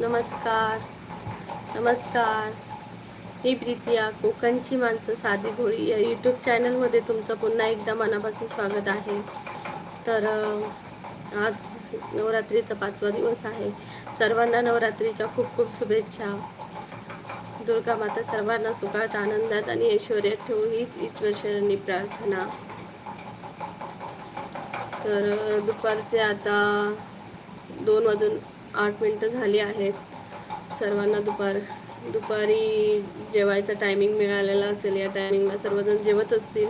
नमस्कार नमस्कार. मी प्रीतिया, कोकणची माणसं साधी भोळी या यूट्यूब चॅनलमध्ये तुमचं पुन्हा एकदा मनापासून स्वागत आहे. तर आज नवरात्रीचा 5वा दिवस आहे. सर्वांना नवरात्रीच्या खूप खूप शुभेच्छा. दुर्गा माता सर्वांना सुखात, आनंदात आणि ऐश्वर्यात ठेवू हीच ईश्वरचरणी प्रार्थना. तर दुपारचे आता 2:08 झाली आहेत. सर्वांना दुपारी जेवायचा टायमिंग मिळालेला असेल. या टायमिंगला सर्वजण जेवत असतील.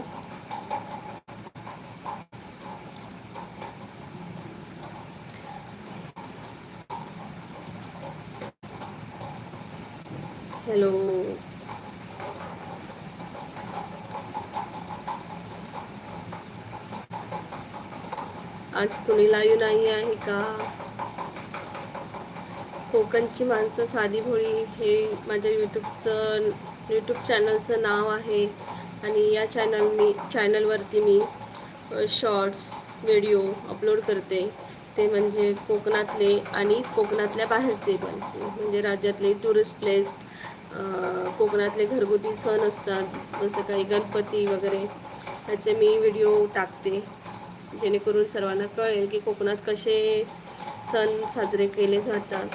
हॅलो, आज कुणी लाईव्ह नाही आहे का? कोकणची माणसं साधी भोळी हे माझ्या यूट्यूब चॅनलचं नाव आहे. आणि या चॅनलवरती मी शॉर्ट्स व्हिडिओ अपलोड करते. ते म्हणजे कोकणातले आणि कोकणातल्या बाहेरचे पण, म्हणजे राज्यातले टुरिस्ट प्लेस, कोकणातले घरगुती सण असतात जसं काही गणपती वगैरे, ह्याचे मी व्हिडिओ टाकते, जेणेकरून सर्वांना कळेल की कोकणात कसे सण साजरे केले जातात.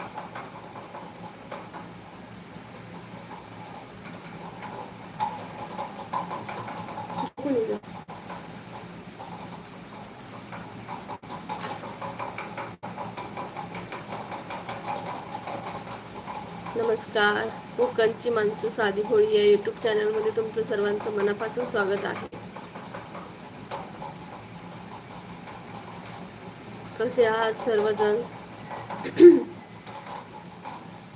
नमस्कार. कोकणची माणसं साधी भोळी या यूट्यूब चॅनलमध्ये तुमचं सर्वांचं मनापासून स्वागत आहे. कसे आहात सर्वजण?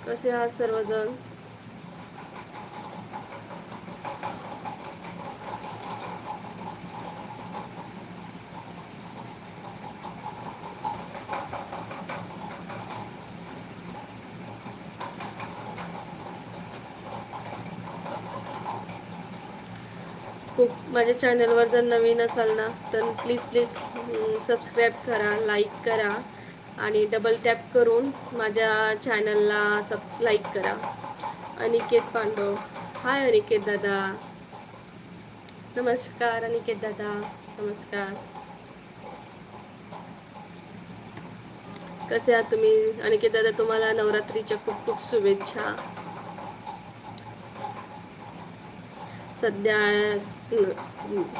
कसे आहात सर्वजण? माझ्या चॅनलवर जर नवीन असाल ना तर प्लीज सबस्क्राईब करा, लाईक करा आणि डबल टॅप करून माझ्या चॅनलला लाईक करा. अनिकेत पांडव, हाय अनिकेत दादा. नमस्कार अनिकेत दादा, नमस्कार. कसे आहात तुम्ही? अनिकेत दादा, तुम्हाला नवरात्रीच्या खूप खूप शुभेच्छा. सध्या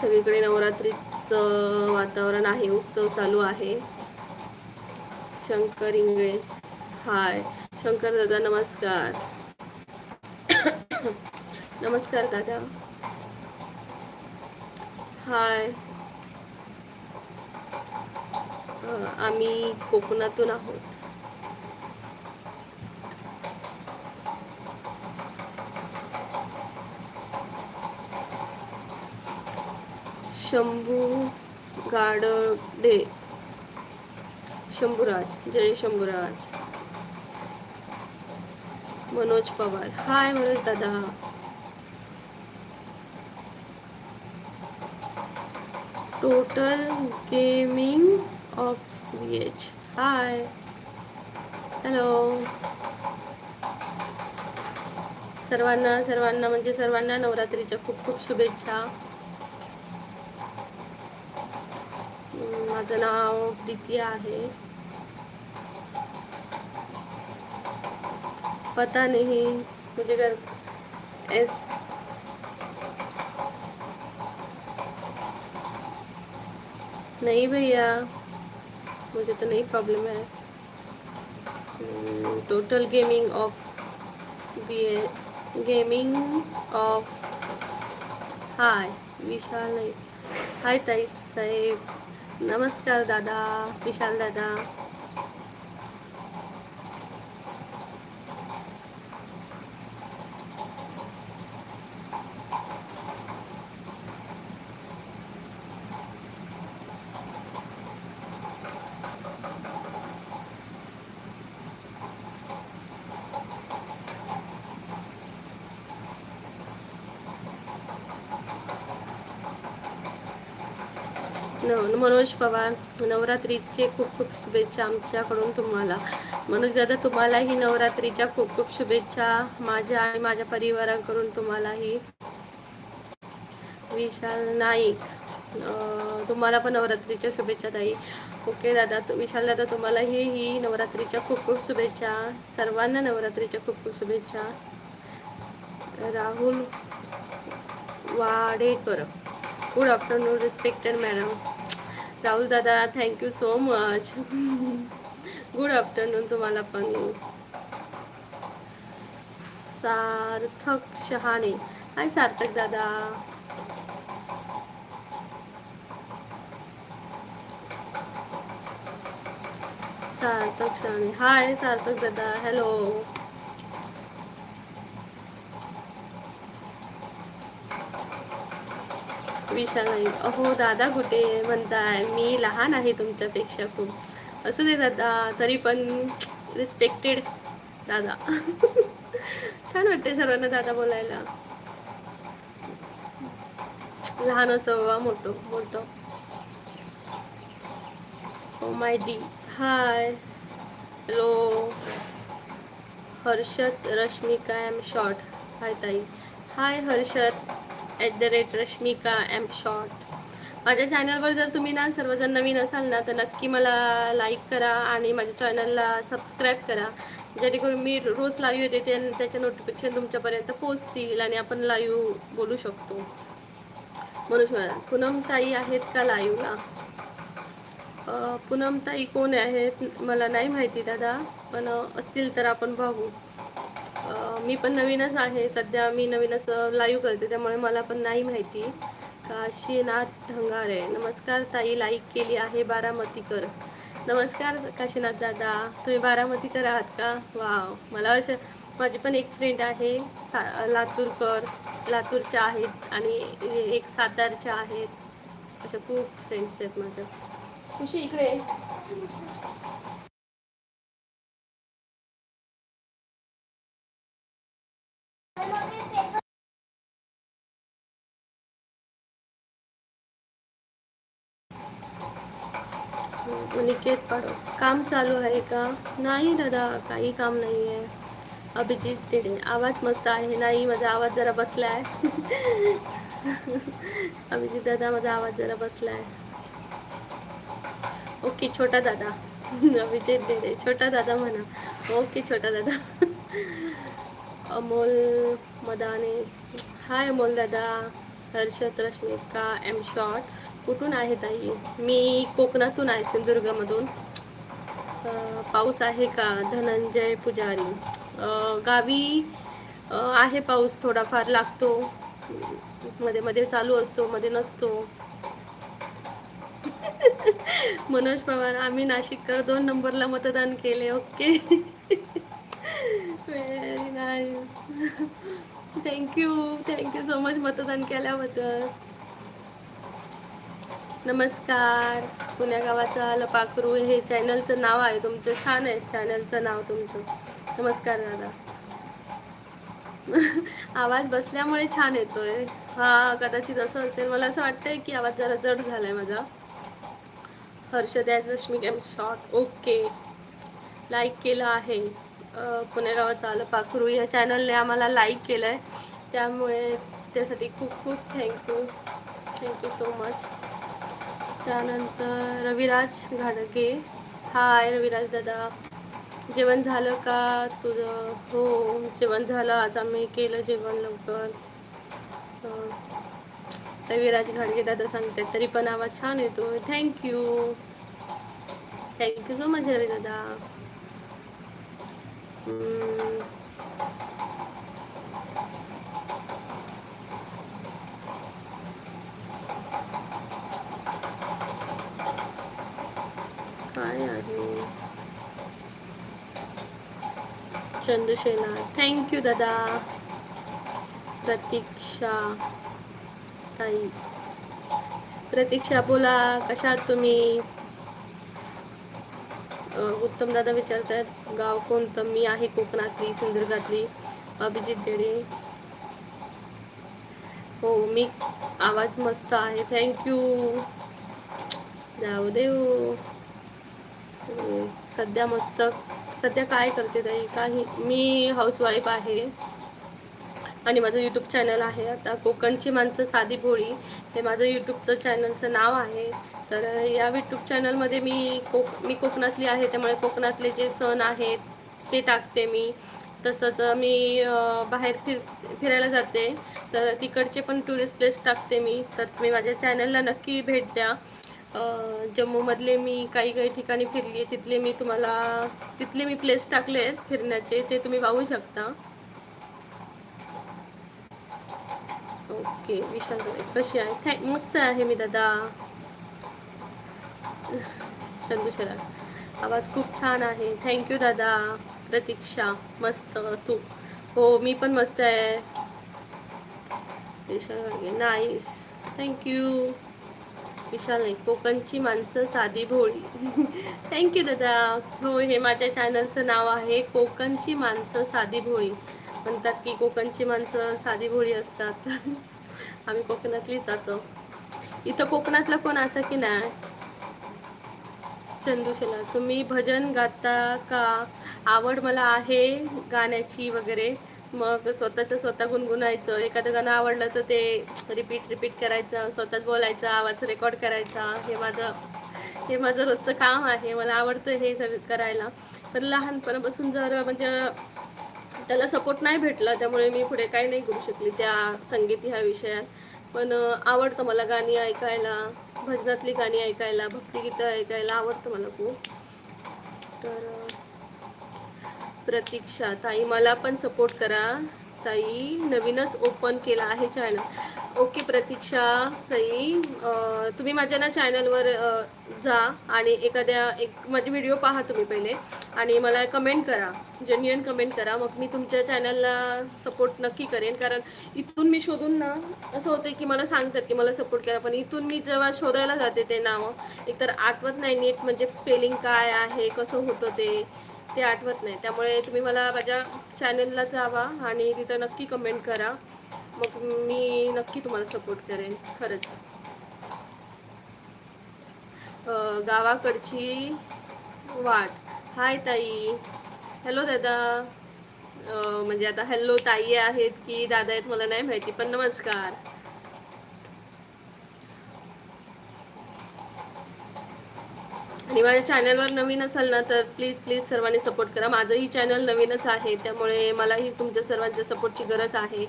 सगळीकडे नवरात्रीचं वातावरण आहे, उत्सव चालू आहे. शंकर इंगळे, हाय शंकर दादा, नमस्कार. नमस्कार दादा, हाय. आम्ही कोकणातून आहोत. शंभू गाडे, शंभूराज, जय शंभूराज. मनोज पवार, हाय मनोज दादा. Total gaming of VH, high, hello. सर्वांना नवरात्रीच्या खूप खूप शुभेच्छा. माझं नाव प्रीतिया आहे. पता नहीं मुझे घर नहीं भैया, मुझे तो नहीं प्रॉब्लम है. टोटल गेमिंग ऑफ हाय विशाल नाही. हाय ताई साहेब, नमस्कार दादा, विशाल दादा. मनोज पवार, नवरात्रीचे खूप खूप शुभेच्छा आमच्याकडून तुम्हाला. मनोज दादा, तुम्हालाही नवरात्रीच्या खूप खूप शुभेच्छा माझ्या आणि माझ्या परिवाराकडून तुम्हालाही. विशाल नाईक, तुम्हाला पण नवरात्रीच्या शुभेच्छा ताई. ओके दादा, विशाल दादा, तुम्हालाही नवरात्रीच्या खूप खूप शुभेच्छा. सर्वांना नवरात्रीच्या खूप खूप शुभेच्छा. Rahul Wadekar, good afternoon respected madam. Rahul दादा, thank you so much. Good afternoon तुम्हाला पण. सार्थक शहाणे, हाय सार्थक दादा. सार्थक शहाणे, हाय सार्थक दादा, हॅलो. विशाल नाईक, अहो दादा कुठे म्हणताय, मी लहान आहे तुमच्यापेक्षा खूप. असू दे दादा, तरी पण रिस्पेक्टेड दादा. छान वाटते सर्वांना दादा बोलायला, लहान असो वा मोठं मोठं. Oh my D, hi, hello. Harshad Rashmika M short, hi ताई. Hi Harshad @Rashmika M short. माझ्या चॅनलवर जर तुम्ही ना सर्वजण नवीन असाल ना, तर नक्की मला लाईक करा आणि माझ्या चॅनलला सबस्क्राईब करा, जेणेकरून मी रोज लाईव्ह येते त्याच्या नोटिफिकेशन तुमच्यापर्यंत पोचतील आणि आपण लाईव्ह बोलू शकतो. म्हणून पूनम ताई आहेत का लाईव्हला? पूनम ताई कोण आहेत मला नाही माहिती दादा, पण असतील तर आपण बघू. मी पण नवीनच आहे सध्या, मी नवीनच लाईव्ह करते, त्यामुळे मला पण नाही माहिती. काशीनाथ ढंगारे, नमस्कार ताई, लाईक केली आहे बारामतीकर. नमस्कार काशीनाथ दादा, तुम्ही बारामतीकर आहात का? वाव, मला असं, माझी पण एक फ्रेंड आहे लातूरकर, लातूरच्या आहेत आणि एक सातारच्या आहेत, अशा खूप फ्रेंड्स आहेत माझ्या. खुशी इकडे. निकेत पाडो, काम चालू आहे का? नाही दादा, काही काम नाही आहे. अभिजित टेडे, आवाज मस्त आहे. नाही, माझा आवाज जरा बसला आहे. अभिजित दादा, माझा आवाज जरा बसला आहे. ओके छोटा दादा. अभिजित टेडे, छोटा दादा म्हणा. ओके छोटा दादा. अमोल मदाने, हाय अमोल दादा. हर्षद रश्मिका एम शॉर्ट, कुठून आहे ताई? मी कोकणातून आहे, सिंधुदुर्गमधून. पाऊस आहे का? धनंजय पुजारी, गावी आहे पाऊस, थोडाफार लागतो, मध्ये मध्ये चालू असतो, मध्ये नसतो. मनोज पवार, आम्ही नाशिककर 2 नंबरला मतदान केले. Okay. Very nice. Thank you so much मतदान केल्याबद्दल. नमस्कार. पुण्या गावाचा लपाखरू हे चॅनलचं नाव आहे तुमचं, छान आहे चॅनलचं नाव तुमचं. नमस्कार दादा. आवाज बसल्यामुळे छान येतोय. हा, कदाचित असं असेल, मला असं वाटतंय की आवाज जरा जड झालाय माझा. Harshad Rashmi M short, okay, like केलं आहे. पुणे गावाचा लपाखरू या चॅनलने आम्हाला लाईक केलं आहे, त्यामुळे त्यासाठी खूप खूप थँक्यू सो मच. त्यानंतर रविराज घाडगे, हाय रविराज दादा. जेवण झालं का तुझं? हो, जेवण झालं, आज आम्ही केलं जेवण लवकर. रविराज घाडगे दादा सांगतात, तरी पण आवाज छान येतो. थँक्यू सो मच रवी दादा. काय आहे? चंद्रशेना, थँक्यू दादा. प्रतीक्षा ताई, प्रतीक्षा बोला, कशा आहात तुम्ही? उत्तम दादा विचारतात गाव कोणतं? मी आहे कोकणातली, सिंधुदुर्गातली. अभिजित देडे, हो, मी, आवाज मस्त आहे, थँक्यू. जाऊ दे हो. सध्या मस्त. सध्या काय करते ताई? काही, मी हाऊसवाईफ आहे आणि माझं यूट्यूब चॅनल आहे आता कोकणची माणसं साधी भोळी, हे माझं यूट्यूबचं चॅनलचं नाव आहे. तर या यूट्यूब चॅनलमध्ये मी कोकणातली आहे, त्यामुळे कोकणातले जे सण आहेत ते टाकते मी. तसंच मी बाहेर फिरायला जाते, तर तिकडचे पण टुरिस्ट प्लेस टाकते मी. तर तुम्ही माझ्या चॅनलला नक्की भेट द्या. जम्मूमधले मी काही ठिकाणी फिरली आहे, तिथले मी प्लेस टाकले आहेत फिरण्याचे, ते तुम्ही पाहू शकता. ओके विशाल कशी आहे? मस्त आहे मी दादा. चंदू शरा आवाज खूप छान आहे. थँक्यू दादा. प्रतीक्षा मस्त. तू? हो मी पण मस्त आहे. विशाल नाईस. थँक्यू. विशाल नाही, कोकणची माणसं साधी भोळी. थँक्यू दादा. हो, हे माझ्या चॅनलचं नाव आहे कोकणची माणसं साधी भोळी. म्हणतात की कोकणची माणसं साधी भोळी असतात. आम्ही कोकणातलीच असो. इथं कोकणातला कोण असं की नाही? चंदूशला तुम्ही भजन गाता का? आवड मला आहे गाण्याची वगैरे. मग स्वतः गुणगुणायचं. एखादं गाणं आवडलं तर ते रिपीट करायचं, स्वतःच बोलायचं, आवाज रेकॉर्ड करायचा. हे माझं रोजचं काम आहे. मला आवडतं हे सगळं करायला. पण लहानपणापासून जर म्हणजे त्याला सपोर्ट नाही भेटला, त्यामुळे मी पुढे काही नाही करू शकली त्या संगीत ह्या विषयात. पण आवडतं मला गाणी ऐकायला, भजनातली गाणी ऐकायला, भक्तिगीतं ऐकायला आवडतं मला खूप. तर प्रतीक्षा ताई मला पण सपोर्ट करा ताई, नवीनच ओपन केला आहे चॅनल. ओके प्रतीक्षा ताई, तुम्ही माझ्या ना चॅनलवर जा आणि माझे व्हिडिओ पहा तुम्ही पहिले आणि मला कमेंट करा, जेन्युइन कमेंट करा. मग मी तुमच्या चॅनलला सपोर्ट नक्की करेन. कारण इथून मी शोधून ना असं होतं की मला सांगतात की मला सपोर्ट करा, पण इथून मी जेव्हा शोधायला जाते ते नावं एकतर आठवत नाही नीट, म्हणजे स्पेलिंग काय आहे, कसं होतं ते आठवत नाही. त्यामुळे तुम्ही मला माझ्या चॅनलला जावा आणि तिथं नक्की कमेंट करा. मग मी नक्की तुम्हाला सपोर्ट करेन खरंच. गावाकडची वाट. हाय ताई. हॅलो दादा. म्हणजे आता हॅलो ताई आहेत की दादा आहेत मला नाही माहिती, पण नमस्कार. आणि माझ्या चॅनलवर नवीन असाल ना तर प्लीज सर्वांनी सपोर्ट करा. माझंही चॅनल नवीनच आहे, त्यामुळे मलाही तुमच्या सर्वांच्या सपोर्टची गरज आहे.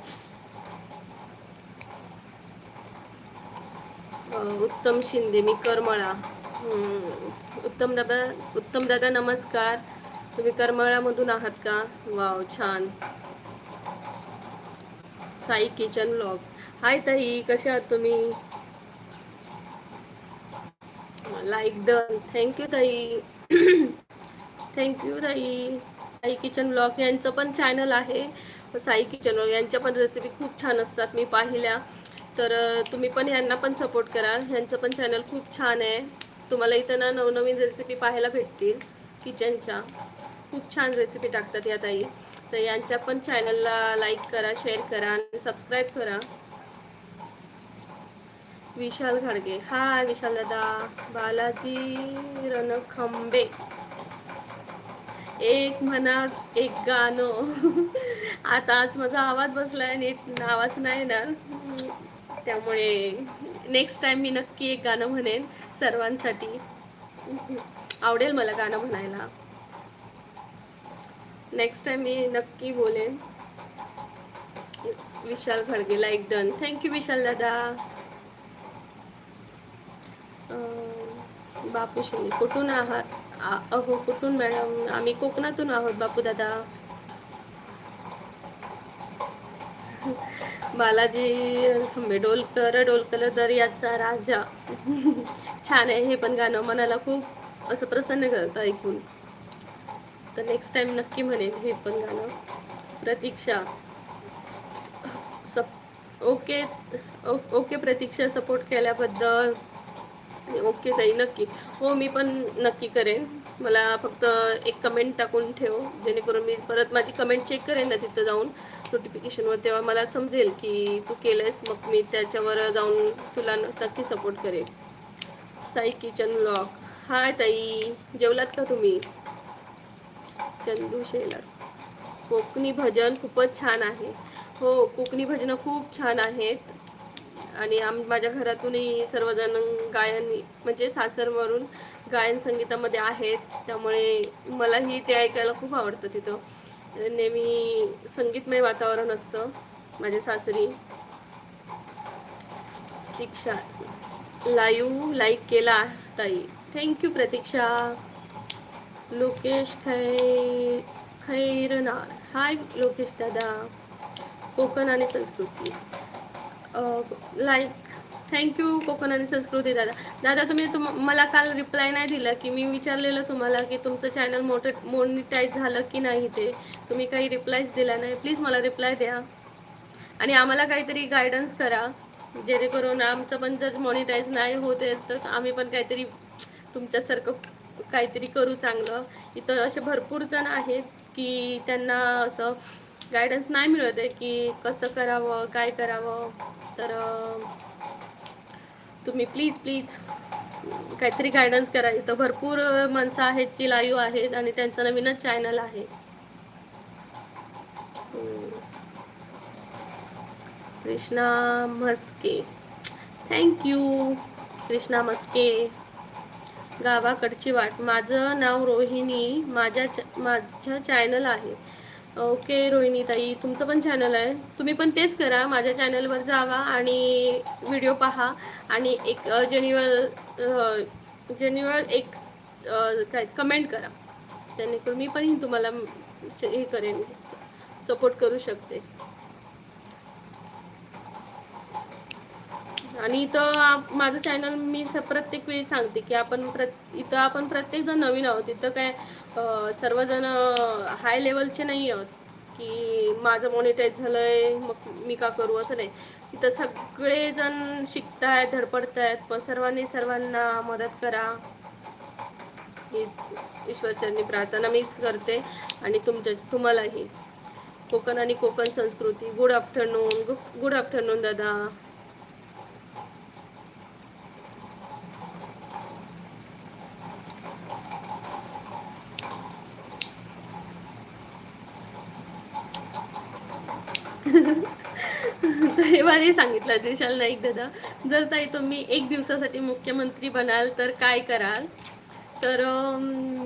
उत्तम शिंदे, मी करमळा. उत्तम दादा नमस्कार. तुम्ही करमळामधून आहात का? वाव छान. Sai kitchen vlog. हाय ताई, कशा आहात तुम्ही? Like done. थँक्यू ताई. थँक्यू ताई. साई किचन ब्लॉग यांचं पण चॅनल आहे. साई किचन ब्लॉग यांच्या पण रेसिपी खूप छान असतात, मी पाहिल्या. तर तुम्ही पण यांना पण सपोर्ट करा. यांचं पण चॅनल खूप छान आहे. तुम्हाला इथं ना नवनवीन रेसिपी पाहायला भेटतील किचनच्या. खूप छान रेसिपी टाकतात या ताई. तर यांच्या पण चॅनलला लाईक करा, शेअर करा आणि सबस्क्राईब करा. विशाल घाडगे. हाय विशाल दादा. बालाजी रणखंबे. एक म्हणा एक गाणं. आता आज माझा आवाज बसलाय, नीट आवाज नाही ना, त्यामुळे नेक्स्ट टाइम मी नक्की एक गाणं म्हणेन सर्वांसाठी. आवडेल मला गाणं म्हणायला. नेक्स्ट टाइम मी नक्की बोलेन. विशाल घडगे लाईक डन. थँक्यू विशाल दादा. बापू शिंदे कुठून आहात? अहो कुठून मॅडम? आम्ही कोकणातून आहोत बापू दादा. बालाजी डोलकर दर्याचा राजा. छान आहे हे पण गाणं, मनाला खूप असं प्रसन्न करतं ऐकून. तर नेक्स्ट टाइम नक्की म्हणेन हे पण गाणं. प्रतीक्षा ओके ओके प्रतीक्षा, सपोर्ट केल्याबद्दल. ओके ताई, नक्की. हो मी पण नक्की करेन. मला फक्त एक कमेंट टाकून ठेव, जेणेकरून मी परत माझी कमेंट चेक करेन ना तिथं जाऊन नोटिफिकेशनवर, तेव्हा मला समजेल की तू केलंयस. मग मी त्याच्यावर जाऊन तुला नक्की सपोर्ट करेन. Sai kitchen blog. हाय ताई, जेवलात का तुम्ही? चंदू शेलर. कोकणी भजन खूपच छान आहे. हो, कोकणी भजनं खूप छान आहेत. आणि माझ्या घरातूनही सर्वजण गायन म्हणजे सासरवरून गायन संगीतामध्ये आहेत, त्यामुळे मलाही ते ऐकायला खूप आवडतं. तिथं नेहमी संगीतमय वातावरण असतं माझ्या सासरी. प्रतीक्षा लाईव्ह लाईक केला ताई, थँक्यू प्रतीक्षा. लोकेश खैरनार, हाय लोकेश दादा. कोकण आणि संस्कृती लाईक, थँक्यू. कोकण आणि संस्कृती दादा. दादा तुम्ही मला काल रिप्लाय नाही दिला की मी विचारलेलं तुम्हाला की तुमचं चॅनल मोनिटाईज झालं की नाही, ते तुम्ही काही रिप्लायच दिला नाही. प्लीज मला रिप्लाय द्या आणि आम्हाला काहीतरी गायडन्स करा, जेणेकरून आमचं पण जर मॉनिटाईज नाही होत आहे तर आम्ही पण काहीतरी तुमच्यासारखं काहीतरी करू चांगलं. इथं असे भरपूर जण आहेत की त्यांना असं गायडन्स नाही मिळत आहे की कसं करावं, काय करावं. तर तुम्ही प्लीज काहीतरी गायडन्स करा. इथं भरपूर माणसं आहेत जी लाईव्ह आहेत आणि त्यांचं नवीनच चॅनल आहे. कृष्णा म्हस्के, थँक्यू कृष्णा म्हस्के. गावाकडची वाट, माझं नाव रोहिणी, माझ्या चॅनल आहे. ओके रोहिणी ताई, तुमचं पण चॅनल आहे, तुम्ही पण तेच करा. माझ्या चॅनलवर जावा आणि व्हिडिओ पहा आणि एक जेन्युअल एक काय कमेंट करा, जेणेकरून मी पण तुम्हाला हे करेन, सपोर्ट करू शकते. आणि इथं माझं चॅनल मी प्रत्येक वेळी सांगते की इथं आपण प्रत्येक जण नवीन आहोत. इथं काय सर्वजण हाय लेवलचे नाही आहोत की माझं मॉनिटाईज झालंय मग मी का करू, असं नाही. इथं सगळेजण शिकतायत, धडपडतायत. पण सर्वांना मदत करा, हीच ईश्वरचरणी प्रार्थना मीच करते. आणि तुम्हालाही कोकण आणि कोकण संस्कृती. गुड आफ्टरनून दादा. हे सांगितलं दिशाल नाईक दादा. जर ताई तुम्ही एक दिवसासाठी मुख्यमंत्री बनाल तर काय कराल? तर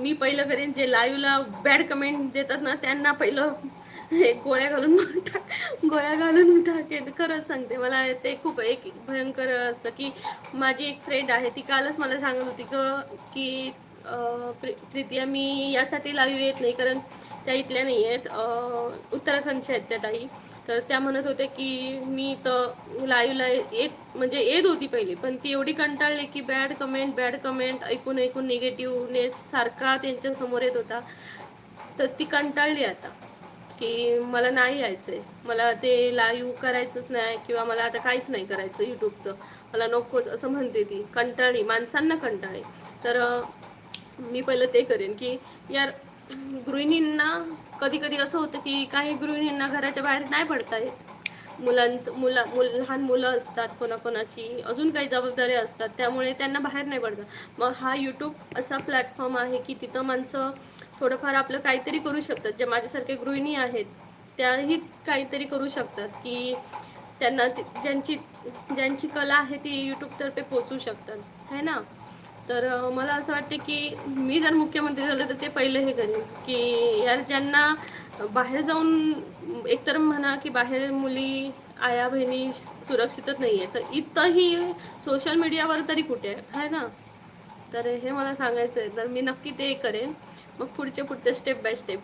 मी पहिलं करेन, जे लाईव्हला बॅड कमेंट देतात ना त्यांना पहिलं गोळ्या घालून टाकेन. खरंच सांगते, मला ते खूप एक भयंकर असतं. की माझी एक फ्रेंड आहे, ती कालच मला सांगत होती की प्रीतिया मी यासाठी लाईव्ह येत नाही, कारण त्या इथल्या नाही आहेत, उत्तराखंडच्या आहेत त्या ताई. तर त्या म्हणत होत्या की मी तर लाईव्हला येत होती पहिली, पण ती एवढी कंटाळली की बॅड कमेंट ऐकून निगेटिव्हनेस सारखा त्यांच्यासमोर येत होता. तर ती कंटाळली आता की मला नाही यायचंय, मला ते लाईव्ह करायचंच नाही, किंवा मला आता काहीच नाही करायचं यूट्यूबचं, मला नकोच असं म्हणते ती. कंटाळली, माणसांना कंटाळली. तर मी पहिलं ते करेन की यार, गृहिणींना कधी कधी असं होतं की काही गृहिणींना घराच्या बाहेर नाही पडता येत. लहान मुलं असतात, कोणाकोणाची अजून काही जबाबदाऱ्या असतात, त्यामुळे त्यांना बाहेर नाही पडतं. मग हा यूट्यूब असा प्लॅटफॉर्म आहे की तिथं माणसं थोडंफार आपलं काहीतरी करू शकतात. जे माझ्यासारखे गृहिणी आहेत त्याही काहीतरी करू शकतात की त्यांना ज्यांची कला आहे ती यूट्यूबतर्फे पोचू शकतात, है ना. तर मला असं वाटते की मी जर मुख्यमंत्री झाले तर ते पहिले हे करेन की यार, ज्यांना बाहेर जाऊन एकतर म्हणा की बाहेर मुली आया बहिणी सुरक्षितच नाही आहे, तर इथंही सोशल मीडियावर तरी कुठे आहे ना. तर हे मला सांगायचं आहे, तर मी नक्की ते करेन. मग पुढचे स्टेप बाय स्टेप.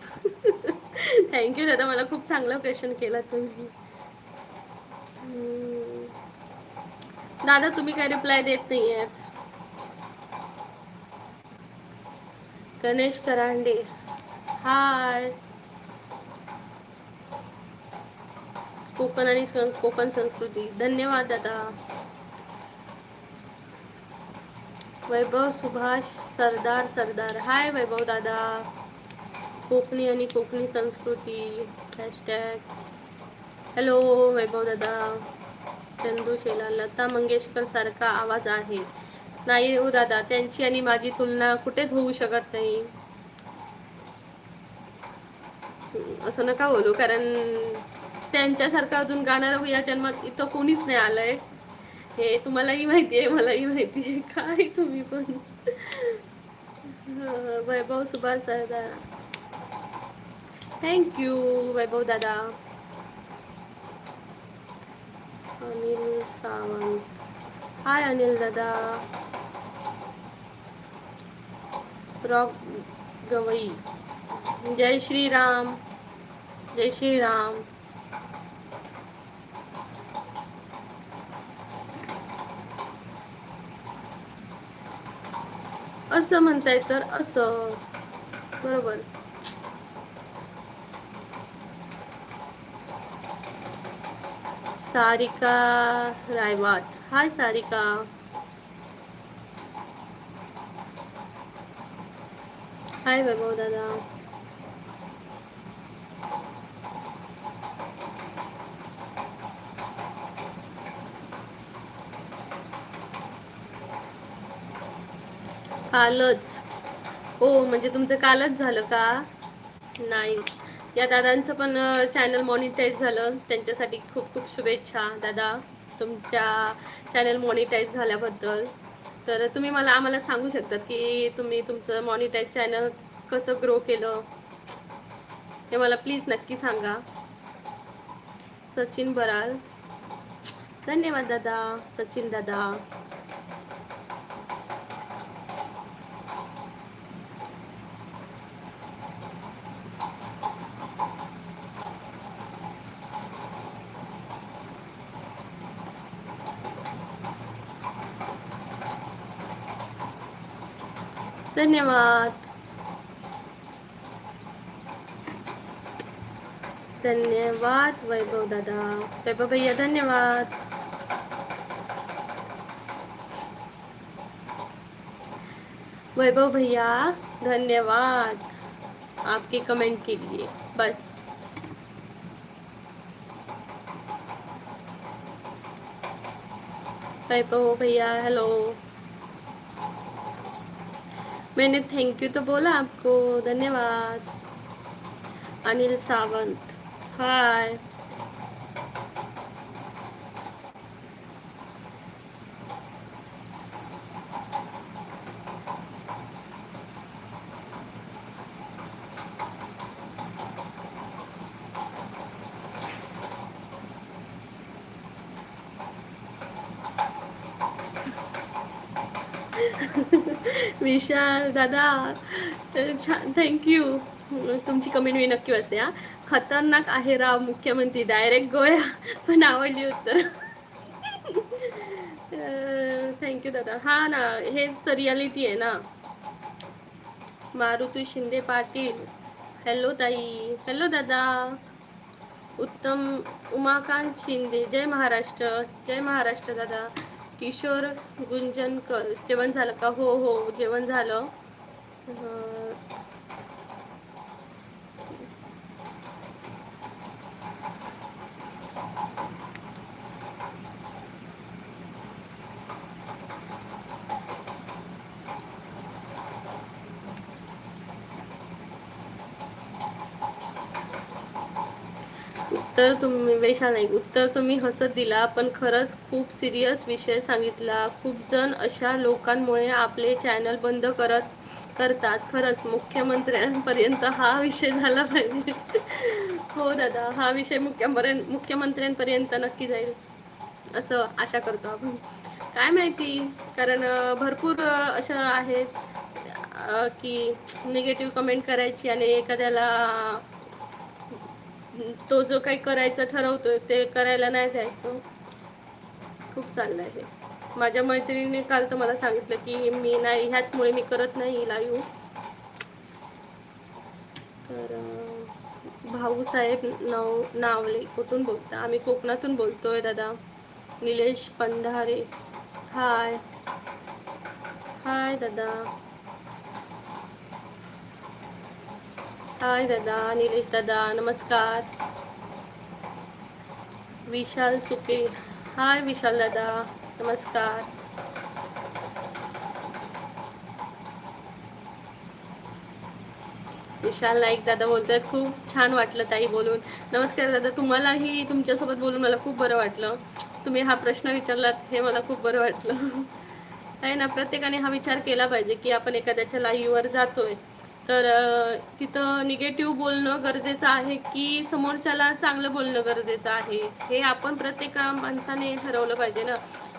थँक्यू दादा, मला खूप चांगला क्वेश्चन केला तुम्ही. दादा तुम्ही काय रिप्लाय देत नाही आहेत. गणेश करांडे, हाय. कोकण आणि कोकण संस्कृती, धन्यवाद दादा. वैभव सुभाष सरदार, हाय वैभव दादा. कोकणी आणि कोकणी संस्कृती हॅशटॅग. हॅलो वैभव दादा. चंदू शेला, लता मंगेशकर सारखा आवाज आहे. नाही हो दादा, त्यांची आणि माझी तुलना कुठेच होऊ शकत नाही. असं नका बोलू, कारण त्यांच्यासारखं अजून गाणारं या जन्मात इथं कोणीच नाही आलंय. हे तुम्हालाही माहिती आहे, मलाही माहिती आहे. काय तुम्ही पण. वैभव सुभाष दादा, थँक्यू वैभव दादा. अनिल सावंत, हाय अनिल दादा. रॉक गवई, जय श्रीराम, जय श्रीराम. असं म्हणताय तर असं बरोबर. सारिका रायवात, हाय सारिका. हाय वैभव दादा. कालच, हो म्हणजे तुमचं कालच झालं का? नाईस. या दादांचं पण चॅनल मॉनिटाईज झालं, त्यांच्यासाठी खूप खूप शुभेच्छा दादा तुमच्या चॅनल मॉनिटाईज झाल्याबद्दल. तर तुम्ही आम्हाला सांगू शकतात की तुम्ही तुमचं मॉनिटाईज चॅनल कसं ग्रो केलं, हे मला प्लीज नक्की सांगा. सचिन बराल, धन्यवाद दादा. सचिन दादा, धन्यवाद. धन्यवाद वैभव दादा, वैभव भैया धन्यवाद. वैभव भैया धन्यवाद आपके कमेंट के लिए. बस वैभव भैया हेलो. मैंने थैंक यू तो बोला आपको, धन्यवाद. अनिल सावंत, हाय. विशाल दादा छान, थँक्यू. तुमची कमेंट मी नक्की वाचते. हा, खतरनाक आहे राव मुख्यमंत्री, डायरेक्ट गोळ्या. पण आवडली उत्तर. थँक्यू दादा. हा ना, हेच तर रियालिटी आहे ना. मारुती शिंदे पाटील, हॅलो ताई, हॅलो दादा. उत्तम उमाकांत शिंदे, जय महाराष्ट्र, जय महाराष्ट्र दादा. किशोर गुंजनकर, जेवण झालं का? हो हो जेवण झालं. उत्तर तुम्ही वैशाल नाही, उत्तर तुम्ही हसत दिला, पण खरंच खूप सिरियस विषय सांगितला. खूप जण अशा लोकांमुळे आपले चॅनल बंद करतात. खरंच मुख्यमंत्र्यांपर्यंत हा विषय झाला पाहिजे. हो दादा, हा विषय मुख्यमंत्र्यांपर्यंत नक्की जाईल असं आशा करतो आपण. काय माहिती, कारण भरपूर अशा आहेत की निगेटिव्ह कमेंट करायची आणि एखाद्याला तो जो काही करायचं ठरवतोय ते करायला नाही द्यायचं. खूप चाललं आहे. माझ्या मैत्रिणीने काल तर मला सांगितलं की मी नाही, ह्याचमुळे मी करत नाही लाईव्ह. तर भाऊसाहेब नावले कुठून बोलता? आम्ही कोकणातून बोलतोय दादा. निलेश पंधारे, हाय. हाय दादा, हाय दादा, निलेश दादा नमस्कार. विशाल सुके, हाय विशाल दादा नमस्कार. विशाल नाईक दादा बोलतात, खूप छान वाटलं ताई बोलून. नमस्कार दादा, तुम्हालाही तुमच्यासोबत बोलून मला खूप बरं वाटलं. तुम्ही हा प्रश्न विचारलात हे मला खूप बरं वाटलं. आहे ना, प्रत्येकाने हा विचार केला पाहिजे की आपण एखाद्याच्या लाईव्हवर जातोय तर तिथं निगेटिव्ह बोलणं गरजेचं आहे की समोरच्याला चांगलं बोलणं गरजेचं आहे, हे आपण प्रत्येक माणसाने ठरवलं पाहिजे ना.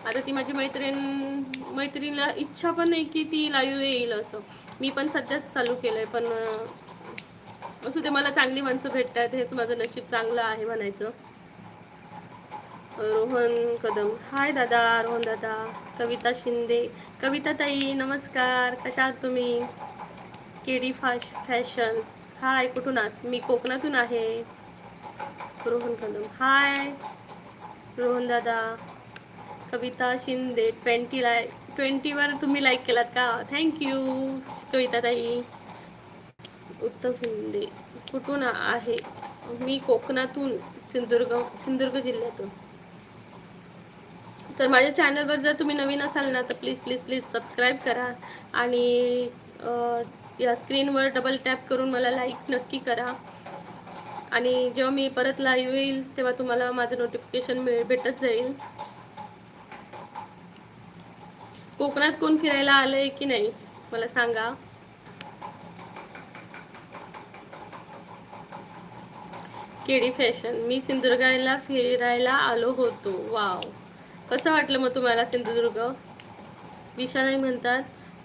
आता ती माझी मैत्रिणीला इच्छा पण नाही की ती लाईव्ह येईल असं. मी पण सध्याच चालू केलंय, पण असू दे, मला चांगली माणसं भेटतात, हे माझं नशीब चांगलं आहे म्हणायचं. रोहन कदम, हाय दादा, रोहन दादा. कविता शिंदे, कविता ताई नमस्कार, कशा आहात तुम्ही? केडी फॅशन, हाय, कुठून आहात? मी कोकणातून आहे. रोहन कदम, हाय रोहन दादा. कविता शिंदे, 20वर तुम्ही लाईक केलात का? थँक्यू कविता ताई. उत्तम शिंदे, कुठून आहे? मी कोकणातून, सिंधुदुर्ग जिल्ह्यातून. तर माझ्या चॅनलवर जर तुम्ही नवीन असाल ना तर प्लीज प्लीज प्लीज सबस्क्राईब करा आणि या स्क्रीनवर डबल टॅप करून मला लाईक नक्की करा. आणि जेव्हा मी परत लाईव्ह येईल तेव्हा तुम्हाला माझं नोटिफिकेशन भेटत जाईल. कोकणात कोण फिरायला आलंय की नाही मला सांगा. केडी फॅशन, मी सिंधुदुर्गला फिरायला आलो होतो. वाव, कसं वाटलं मग तुम्हाला सिंधुदुर्ग? विशाल म्हणतात,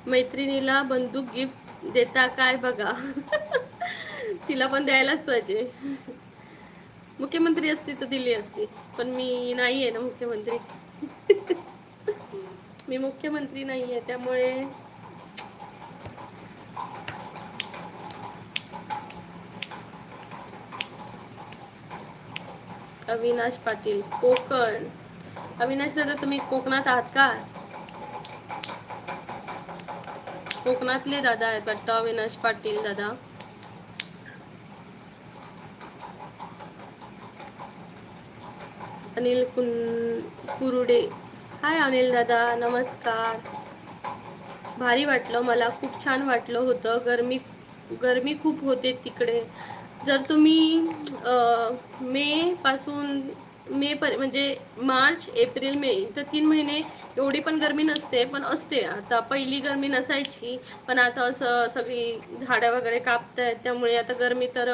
मैत्रिणीला बंदूक गिफ्ट देता काय बघा. तिला पण द्यायलाच पाहिजे. मुख्यमंत्री असती तर दिली असती, पण मी नाही आहे ना मुख्यमंत्री. मी मुख्यमंत्री नाही आहे, त्यामुळे अविनाश पाटील, कोकण. अविनाश दादा, तुम्ही कोकणात आहात का? कोकणातले दादा आहेत वाटतं अविनाश पाटील दादा. अनिल कुरुडे, हाय अनिल दादा नमस्कार. भारी वाटलं, मला खूप छान वाटलं होतं. गरमी खूप होते तिकडे. जर तुम्ही म्हणजे मार्च एप्रिल मे तर 3 महिने एवढी पण गरमी नसते, पण असते. आता पहिली गरमी नसायची, पण आता असं सगळी झाडं वगैरे कापत आहेत, त्यामुळे आता गरमी तर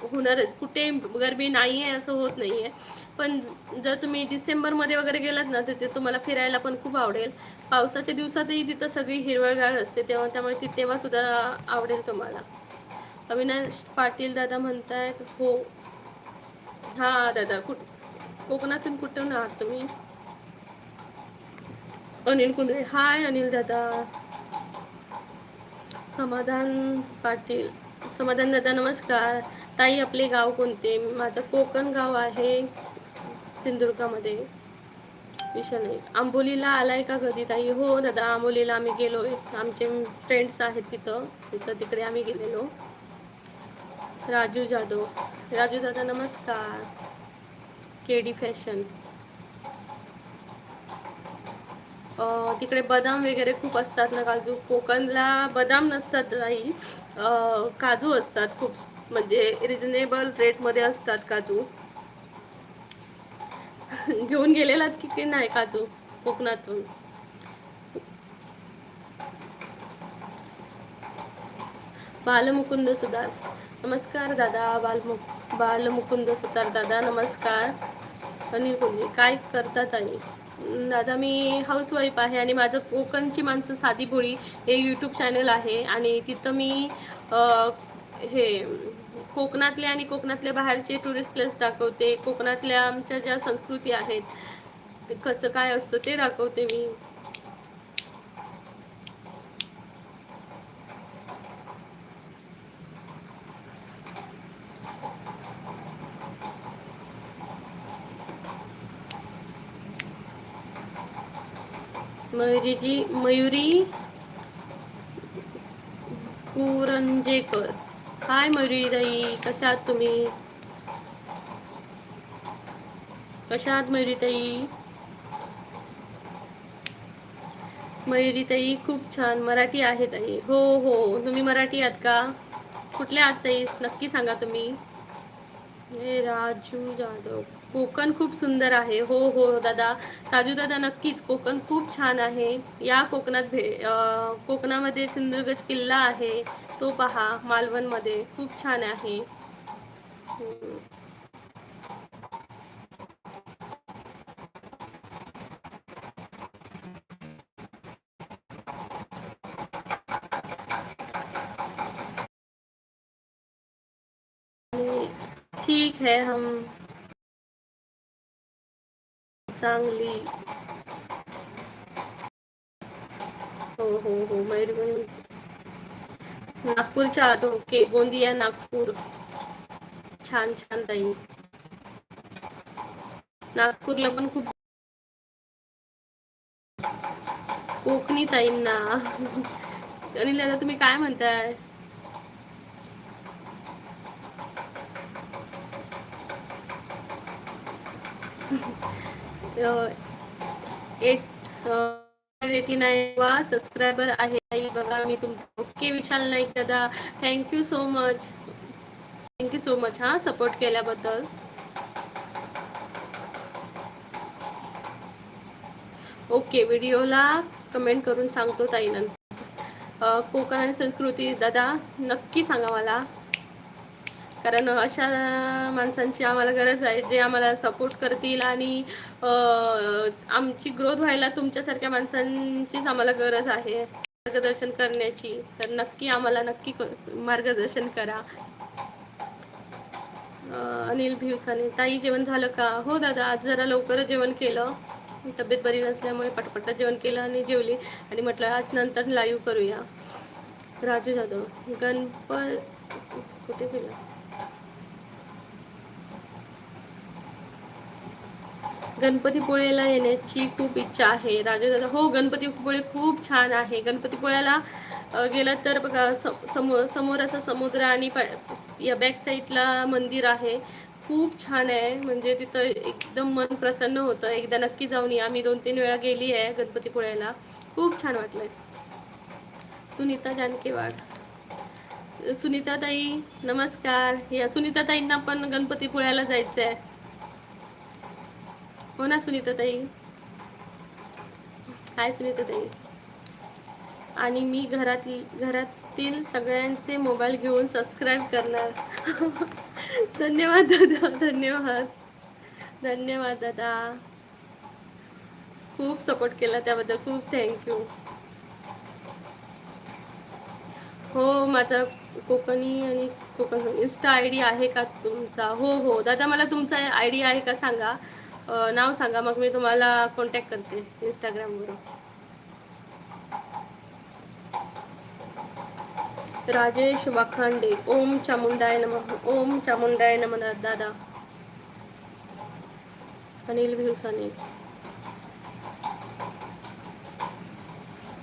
होणारच. कुठे गरमी नाही आहे असं होत नाही आहे. पण जर तुम्ही डिसेंबरमध्ये वगैरे गेलात ना तर ते तुम्हाला फिरायला पण खूप आवडेल. पावसाच्या दिवसातही तिथं सगळी हिरवळगार असते, त्यामुळे तेव्हा सुद्धा आवडेल तुम्हाला. अविनाश पाटील दादा म्हणतायत, हो. हा दादा, कोकणातून कुठून आहात तुम्ही? अनिल कुंद्रे, हाय अनिल दादा. समाधान पाटील, समाधान दादा नमस्कार. ताई, आपले गाव कोणते? माझं कोकण गाव आहे, सिंधुदुर्गामध्ये. विशाल नाईक, आंबोलीला आलाय का कधी ताई? हो दादा, आंबोलीला आम्ही गेलोय, आमचे फ्रेंड्स आहेत तिथं तिकडे आम्ही गेलेलो. राजू जाधव, राजू दादा नमस्कार. केडी फॅशन, तिकडे बदाम वगैरे खूप असतात ना, काजू. कोकणला बदाम नसतात ताई, काजू असतात खूप, म्हणजे रिजनेबल रेटमध्ये असतात काजू. घेऊन गेलेलात की नाही काजू कोकणातून? बालमुकुंद सुतार, नमस्कार दादा. बालमुकुंद सुतार दादा नमस्कार. अनिल कुंजे, काय करतात आई? दादा, मी हाऊसवाईफ आहे आणि माझं कोकणची माणसं साधी भोळी हे यूट्यूब चॅनल आहे. आणि तिथं मी हे कोकणातले आणि कोकणातल्या बाहेरचे टुरिस्ट प्लेस दाखवते. कोकणातल्या आमच्या ज्या संस्कृती आहेत ते कसं काय असतं ते दाखवते मी. मयुरी कुरंजेकर, हाय मयुरी ताई, कशा आहात तुम्ही? कशा आहात मयुरी ताई? मयुरी ताई खूप छान, मराठी आहे ताई. हो हो, तुम्ही मराठी आहात का? कुठले आहात ताई नक्की सांगा तुम्ही. हे राजू जाधव, कोकण खूप सुंदर आहे. हो हो दादा, राजू दादा नक्कीच, कोकण खूप छान आहे. या कोकणात कोकणामध्ये सिंधुदुर्ग किल्ला आहे, तो पहा. मालवणमध्ये खूप छान आहे. ठीक है हम चांगली. हो हो हो मयूरभंज नागपूरच्या आहात. ओके, गोंदिया नागपूर. छान छान ताई. नागपूरला पण खूप कोकणी ताईंना. अनिल दादा तुम्ही काय म्हणताय. एट 89 वा सबस्क्रायबर आहे ताई बघा मी तुमचं. ओके विशाल नाईक दादा, thank you so much. Thank you so much हा सपोर्ट केल्याबद्दल. ओके, व्हिडिओला कमेंट करून सांगतो ताई नंतर. कोकण आणि संस्कृती दादा नक्की सांगा मला, कारण अशा माणसांची आम्हाला गरज आहे जे आम्हाला सपोर्ट करतील आणि आमची ग्रोथ व्हायला तुमच्यासारख्या माणसांचीच आम्हाला गरज आहे मार्गदर्शन करण्याची. तर नक्की आम्हाला नक्की मार्गदर्शन करा. अनिल भिवसाने, ताई जेवण झालं का. हो दादा, आज जरा लवकर जेवण केलं, तब्येत बरी नसल्यामुळे पटपट जेवण केलं आणि जेवली आणि म्हटलं आज नंतर लाईव्ह करूया. राजू जाधव, कुठे गेला. गणपतीपुळेला येण्याची खूप इच्छा आहे. राजू दादा, हो गणपतीपुळे खूप छान आहे. गणपतीपुळ्याला गेलं तर बघा समोर असं समुद्र आणि या बॅक साईडला मंदिर आहे. खूप छान आहे, म्हणजे तिथं एकदम मन प्रसन्न होतं. एकदा नक्की जाऊन या. आम्ही 2-3 वेळा गेली आहे गणपतीपुळ्याला, खूप छान वाटलंय. सुनीता जानकेवाड, सुनीता ताई नमस्कार. या सुनीता ताईंना पण गणपतीपुळ्याला जायचं आहे. हो ना सुनीता ताई. हाय सुनीता ताई. आणि मी घरातील सगळ्यांचे मोबाईल घेऊन सबस्क्राईब करणार. धन्यवाद दादा, धन्यवाद धन्यवाद दादा, खूप सपोर्ट केला त्याबद्दल खूप थँक्यू. हो, माझा कोकणी आणि कोकण इन्स्टा आय डी आहे का तुमचा. हो हो दादा, मला तुमचा आय डी आहे का सांगा, नाव सांगा, मग मी तुम्हाला कॉन्टॅक्ट करते इंस्टाग्रामवरून. राजेश वाखांडे, ओम चामुंडाय नमः. ओम चामुंडाय नमः दादा. अनिल भिवसाने,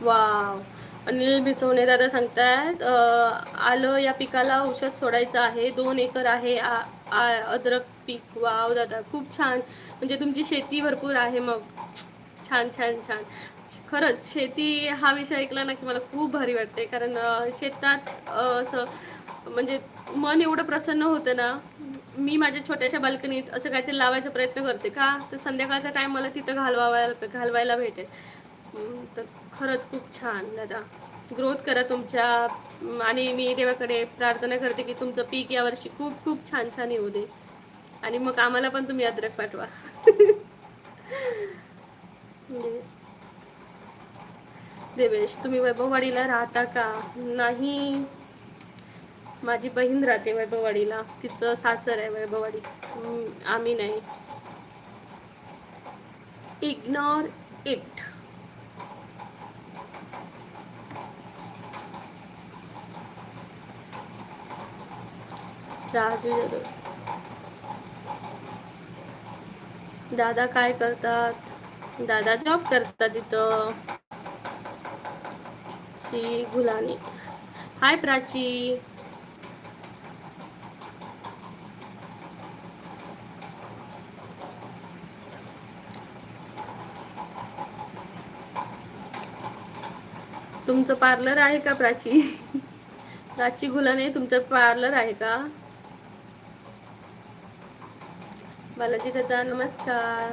वाव. अनिल भिसवणे दादा सांगतायत आलं या पिकाला औषध सोडायचं आहे. 2 एकर आहे अद्रक पीक. वाव दादा, खूप छान. म्हणजे तुमची शेती भरपूर आहे मग. छान छान छान. खरंच शेती हा विषय ऐकला ना की मला खूप भारी वाटते, कारण शेतात असं म्हणजे मन एवढं प्रसन्न होतं ना. मी माझ्या छोट्याशा बाल्कनीत असं काहीतरी लावायचा प्रयत्न करते का तर संध्याकाळचा टाइम मला तिथं घालवायला भेटेल. तर खरंच खूप छान दादा, ग्रोथ करा तुमच्या. आणि मी देवाकडे प्रार्थना करते की तुमचं पीक यावर्षी खूप खूप छान छान येऊ दे, आणि मग आम्हाला पण तुम्ही अद्रक पाठवा. देवेश, तुम्ही वैभववाडीला राहता का. नाही, माझी बहीण राहते वैभववाडीला, तिचं सासर आहे वैभववाडी. आम्ही नाही. Ignore it. राजू दादा काय करतात. दादा जॉब करतात तिथं. श्री गुलानी, हाय प्राची. तुमचं पार्लर आहे का प्राची. प्राची गुलाने तुमचं पार्लर आहे का? बालाजी दादा नमस्कार.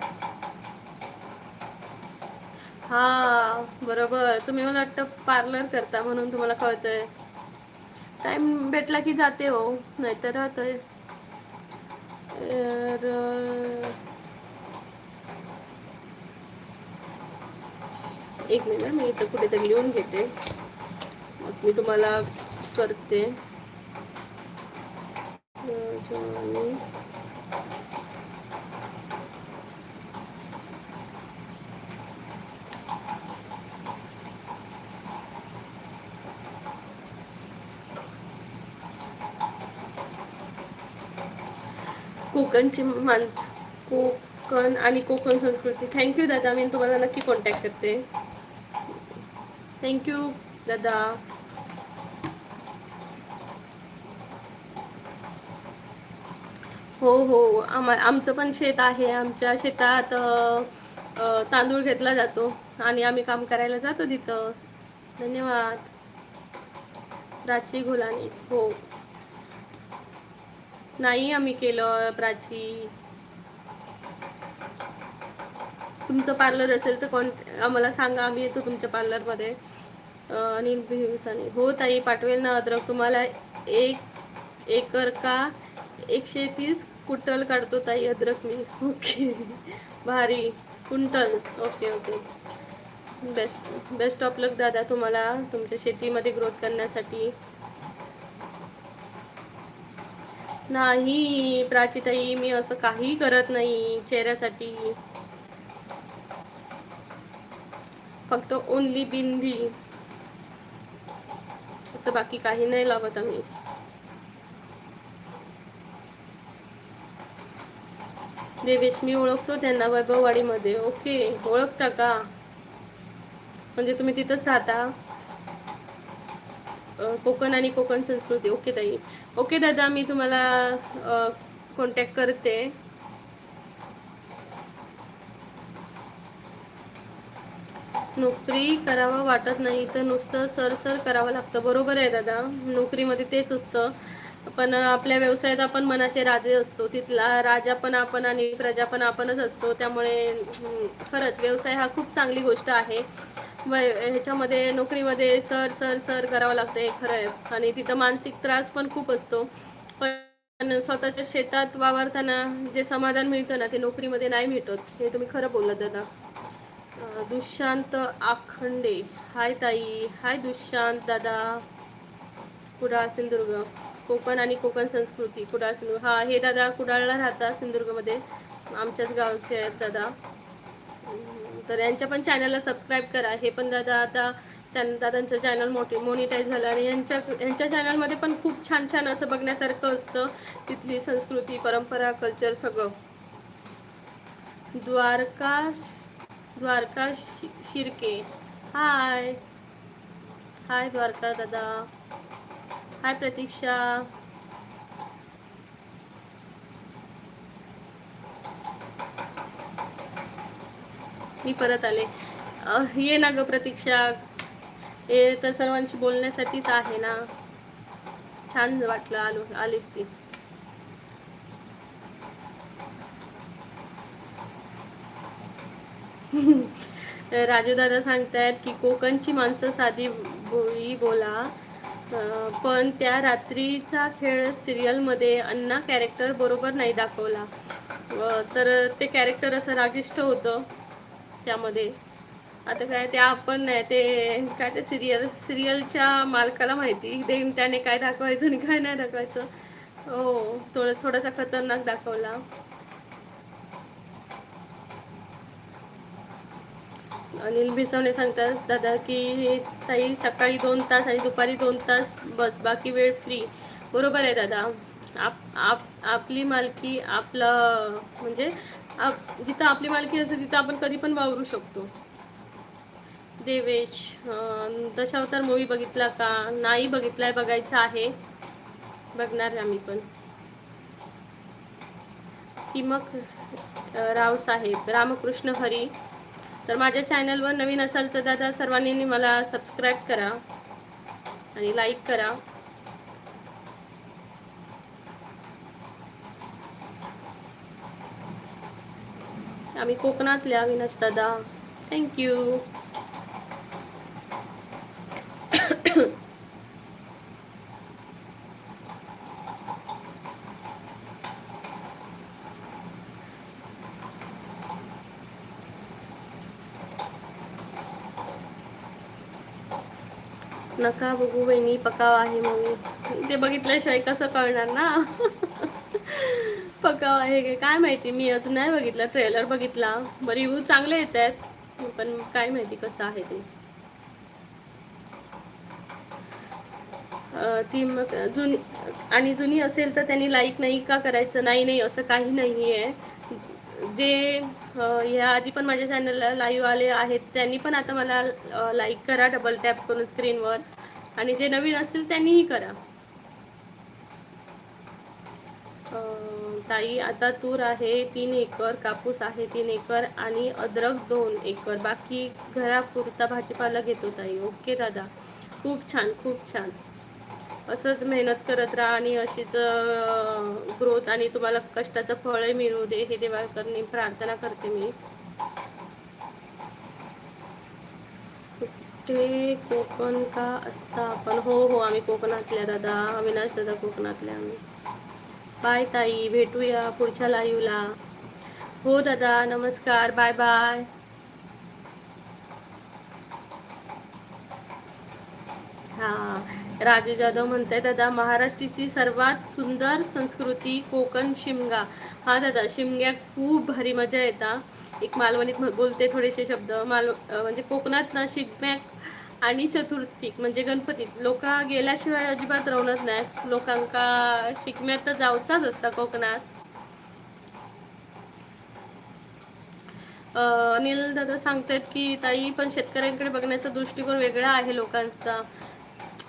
हा बरोबर, तुम्ही मला वाटतं पार्लर करता म्हणून तुम्हाला कळतंय. टाइम भेटला की जाते हो, नाहीतर राहतोय. एक मिनिट, मी इथं कुठेतरी लिहून घेते, मग मी तुम्हाला करते. कोकणची माणसं, कोकण आणि कोकण संस्कृती. थँक्यू दादा, मी तुम्हाला नक्की कॉन्टॅक्ट करते. थँक्यू दादा. हो हो, आमचं पण शेत आहे. आमच्या शेतात तांदूळ घेतला जातो आणि आम्ही काम करायला जातो तिथं. धन्यवाद. प्राची घोलाने. हो, नाही आम्ही केलं प्राची. तुमचं पार्लर असेल तर आम्हाला सांगा, आम्ही येतो तुमच्या पार्लरमध्ये. अनिल भिवसाने. हो ताई, पाठवेल ना अद्रक तुम्हाला. 1 एकर का 130 कुंटल काढतो ताई अद्रक मी. ओके, भारी. कुंटल. Okay okay. Best of luck दादा तुम्हाला तुमच्या शेतीमध्ये ग्रोथ करण्यासाठी. नाही प्राचीताई, मी असं काही करत नाही चेहऱ्यासाठी. फक्त ओनली बिंदी, असं बाकी काही नाही लावत आम्ही. देवेश, मी ओळखतो त्यांना वैभववाडीमध्ये. ओके, ओळखता का? म्हणजे तुम्ही तिथंच राहता? कोकण आणि कोकण संस्कृती. ओके ताई. ओके दादा, मी तुम्हाला कॉन्टॅक्ट करते. नोकरी करावं वाटत नाही तर नुसतं सर करावं लागतं. बरोबर आहे दादा, नोकरीमध्ये तेच असतं. पण आपल्या व्यवसायात आपण मनाचे राजे असतो. तिथला राजा पण आपण आणि प्रजा पण आपणच असतो. त्यामुळे खरंच व्यवसाय हा खूप चांगली गोष्ट आहे. ह्याच्यामध्ये नोकरीमध्ये सर करावं लागतं, हे खरं आहे. आणि तिथं मानसिक त्रास पण खूप असतो. पण स्वतःच्या शेतात वावरताना जे समाधान मिळतं ना, ते नोकरीमध्ये नाही भेटत. हे तुम्ही खरं बोललात दादा. दुष्यंत आखंडे. हाय ताई. हाय दुष्यंत दादा. कुडाळ सिंधुदुर्ग. कोकण आणि कोकण संस्कृती. कुडाळ सिंधुदुर्ग. हा, हे दादा कुडाळला राहतात सिंधुदुर्गमध्ये, आमच्याच गावचे आहेत दादा. तर यांच्या पण चॅनलला सबस्क्राईब करा. हे पण दादा आता दादांचं चॅनल मोनिटाईज झालं आणि यांच्या चॅनलमध्ये पण खूप छान छान असं बघण्यासारखं असतं. तिथली संस्कृती, परंपरा, कल्चर सगळं. द्वारका शिर्के. हाय हाय द्वारका दादा. हाय प्रतीक्षा. मी परत आले. ये ना ग प्रतीक्षा. हे तर सर्वांशी बोलण्यासाठीच आहे ना. छान वाटलं आलीस ती. राजू दादा सांगतायत की कोकणची माणसं साधी बोली बोला, पण त्या रात्रीचा खेळ सिरियलमध्ये अण्णा कॅरेक्टर बरोबर नाही दाखवला. तर ते कॅरेक्टर असं रागिष्ट होतं त्यामध्ये. आता काय ते आपण नाही, ते काय ते सिरियलच्या मालकाला माहिती त्याने काय दाखवायचं आणि काय नाही दाखवायचं. हो, थोडासा खतरनाक दाखवला. अनिल भिसवणे सांगतात दादा की ताई सकाळी 2 तास आणि दुपारी 2 तास बस, बाकी वेळ फ्री. बरोबर आहे दादा. आपली मालकी आपलं म्हणजे जिथं आपली मालकी असते तिथं आपण कधी पण वावरू शकतो. देवेश, दशावतार मूवी बघितला का? नाही बघितलाय, बघायचा आहे. बघणार आम्ही पण. किमक रावसाहेब, रामकृष्ण हरी. तर माझ्या चॅनलवर नवीन असाल तर दादा सर्वांनी मला सबस्क्राईब करा आणि लाईक करा. आम्ही कोकणातल्या अविनाश दादा. थँक्यू. नका बघू बहिणी, पकाव आहे मूवी. ते बघितल्याशिवाय कसं कळणार ना. पकाव आहे काय माहिती, मी अजून नाही बघितला. ट्रेलर बघितला, रिव्ह्यू चांगले येत आहेत, पण काय माहिती कसं आहे ते. ती मग जुनी आणि जुनी असेल तर त्यांनी लाईक नाही का करायचं? नाही नाही, असं काही नाही आहे. जे ह्या आधी पण माझ्या चॅनलला लाईव्ह आले आहेत त्यांनी पण आता मला लाईक करा डबल टॅप करून स्क्रीनवर, आणि जे नवीन असेल त्यांनीही करा. ताई आता तूर आहे 3 एकर, कापूस आहे 3 एकर आणि अद्रक 2 एकर, बाकी घरापुरता भाजीपाला घेतो ताई. ओके दादा, खूप छान खूप छान. असंच मेहनत करत राहा आणि अशीच ग्रोथ आणि तुम्हाला कष्टाचं फळही मिळू दे, हे देवाकडे प्रार्थना करते मी. कुठे कोकण का असता आपण? हो हो, आम्ही कोकणातल्या दादा, अविनाश दादा कोकणातल्या आम्ही. बाय ताई, भेटूया पुढच्या लाईव्हला. हो दादा, नमस्कार, बाय बाय. हा, राजू जाधव म्हणताय दादा, महाराष्ट्राची सर्वात सुंदर संस्कृती कोकण शिमगा. हा दादा, शिमग्यात खूप भारी मजा येतात. एक मालवणीत बोलते थोडेसे शब्द. म्हणजे कोकणात ना शिगम्याक आणि चतुर्थीक म्हणजे गणपतीत लोक गेल्याशिवाय अजिबात राहणार नाही. लोकांका शिगम्यात तर जाऊचाच असता कोकणात. अनिल दादा सांगतात की ताई पण शेतकऱ्यांकडे बघण्याचा दृष्टिकोन वेगळा आहे लोकांचा.